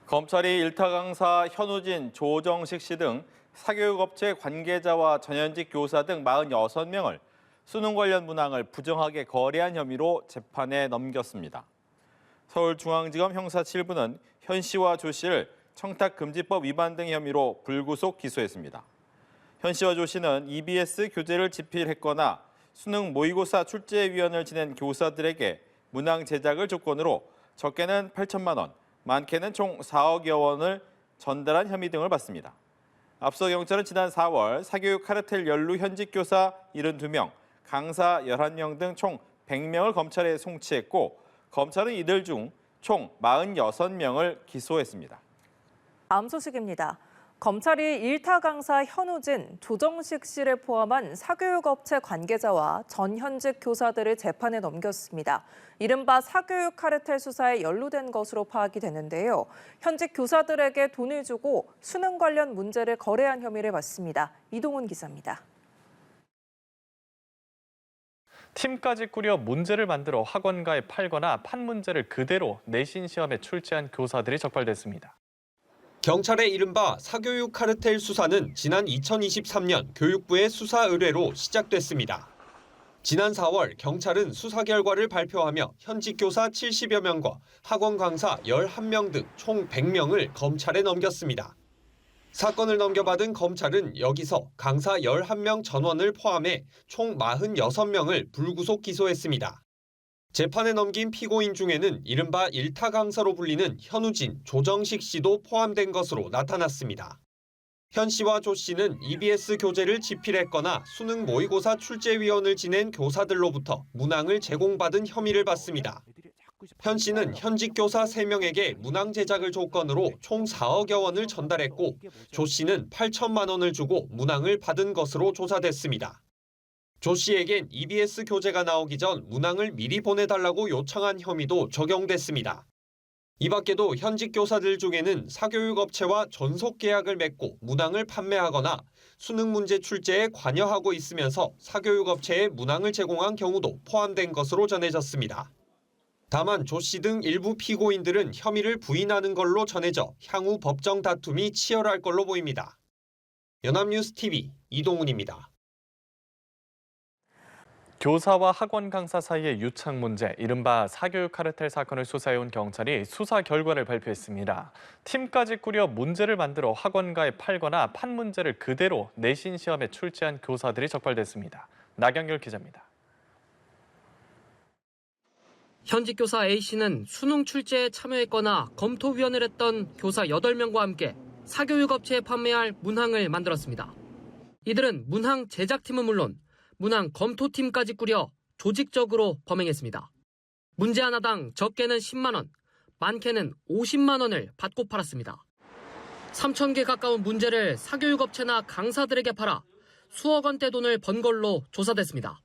검찰이 일타 강사 현우진, 조정식 씨 등 사교육업체 관계자와 전현직 교사 등 46명을 수능 관련 문항을 부정하게 거래한 혐의로 재판에 넘겼습니다. 서울중앙지검 형사 7부는 현 씨와 조 씨를 청탁금지법 위반 등 혐의로 불구속 기소했습니다. 현 씨와 조 씨는 EBS 교재를 집필했거나 수능 모의고사 출제위원을 지낸 교사들에게 문항 제작을 조건으로 적게는 8천만 원, 많게는 총 4억여 원을 전달한 혐의 등을 받습니다. 앞서 경찰은 지난 4월 사교육 카르텔 연루 현직 교사 72명, 강사 11명 등 총 100명을 검찰에 송치했고 검찰은 이들 중 총 46명을 기소했습니다. 다음 소식입니다. 검찰이 일타 강사 현우진, 조정식 씨를 포함한 사교육업체 관계자와 전현직 교사들을 재판에 넘겼습니다. 이른바 사교육 카르텔 수사에 연루된 것으로 파악이 되는데요. 현직 교사들에게 돈을 주고 수능 관련 문제를 거래한 혐의를 받습니다. 이동훈 기자입니다. 팀까지 꾸려 문제를 만들어 학원가에 팔거나 판 문제를 그대로 내신 시험에 출제한 교사들이 적발됐습니다. 경찰의 이른바 사교육 카르텔 수사는 지난 2023년 교육부의 수사 의뢰로 시작됐습니다. 지난 4월 경찰은 수사 결과를 발표하며 현직 교사 70여 명과 학원 강사 11명 등 총 100명을 검찰에 넘겼습니다. 사건을 넘겨받은 검찰은 여기서 강사 11명 전원을 포함해 총 46명을 불구속 기소했습니다. 재판에 넘긴 피고인 중에는 이른바 일타 강사로 불리는 현우진, 조정식 씨도 포함된 것으로 나타났습니다. 현 씨와 조 씨는 EBS 교재를 집필했거나 수능 모의고사 출제위원을 지낸 교사들로부터 문항을 제공받은 혐의를 받습니다. 현 씨는 현직 교사 3명에게 문항 제작을 조건으로 총 4억여 원을 전달했고 조 씨는 8천만 원을 주고 문항을 받은 것으로 조사됐습니다. 조 씨에겐 EBS 교재가 나오기 전 문항을 미리 보내달라고 요청한 혐의도 적용됐습니다. 이 밖에도 현직 교사들 중에는 사교육업체와 전속 계약을 맺고 문항을 판매하거나 수능 문제 출제에 관여하고 있으면서 사교육업체에 문항을 제공한 경우도 포함된 것으로 전해졌습니다. 다만 조 씨 등 일부 피고인들은 혐의를 부인하는 걸로 전해져 향후 법정 다툼이 치열할 걸로 보입니다. 연합뉴스TV 이동훈입니다. 교사와 학원 강사 사이의 유착 문제, 이른바 사교육 카르텔 사건을 수사해온 경찰이 수사 결과를 발표했습니다. 팀까지 꾸려 문제를 만들어 학원가에 팔거나 판 문제를 그대로 내신 시험에 출제한 교사들이 적발됐습니다. 나경열 기자입니다. 현직 교사 A씨는 수능 출제에 참여했거나 검토위원을 했던 교사 8명과 함께 사교육업체에 판매할 문항을 만들었습니다. 이들은 문항 제작팀은 물론 문항 검토팀까지 꾸려 조직적으로 범행했습니다. 문제 하나당 적게는 10만 원, 많게는 50만 원을 받고 팔았습니다. 3,000개 가까운 문제를 사교육업체나 강사들에게 팔아 수억 원대 돈을 번 걸로 조사됐습니다.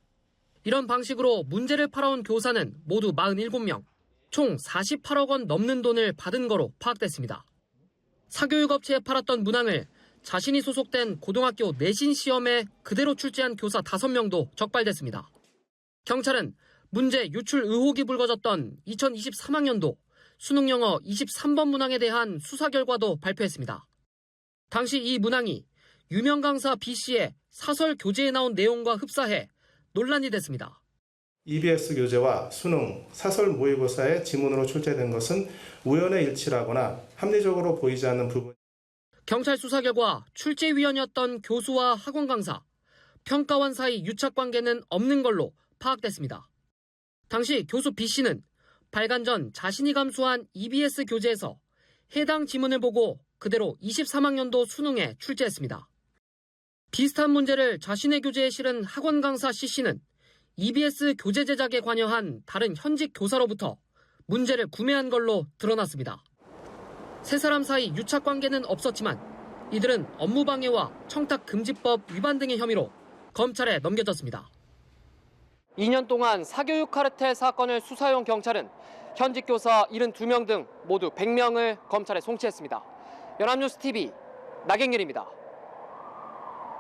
이런 방식으로 문제를 팔아온 교사는 모두 47명, 총 48억 원 넘는 돈을 받은 거로 파악됐습니다. 사교육업체에 팔았던 문항을 자신이 소속된 고등학교 내신 시험에 그대로 출제한 교사 5명도 적발됐습니다. 경찰은 문제 유출 의혹이 불거졌던 2023학년도 수능영어 23번 문항에 대한 수사 결과도 발표했습니다. 당시 이 문항이 유명 강사 B씨의 사설 교재에 나온 내용과 흡사해 논란이 됐습니다. EBS 교재와 수능, 사설 모의고사의 지문으로 출제된 것은 우연의 일치라거나 합리적으로 보이지 않는 부분. 경찰 수사 결과 출제위원이었던 교수와 학원 강사, 평가원 사이 유착 관계는 없는 걸로 파악됐습니다. 당시 교수 B씨는 발간 전 자신이 감수한 EBS 교재에서 해당 지문을 보고 그대로 23학년도 수능에 출제했습니다. 비슷한 문제를 자신의 교재에 실은 학원 강사 C씨는 EBS 교재 제작에 관여한 다른 현직 교사로부터 문제를 구매한 걸로 드러났습니다. 세 사람 사이 유착 관계는 없었지만 이들은 업무방해와 청탁금지법 위반 등의 혐의로 검찰에 넘겨졌습니다. 2년 동안 사교육 카르텔 사건을 수사해온 경찰은 현직 교사 72명 등 모두 100명을 검찰에 송치했습니다. 연합뉴스TV 나경열입니다.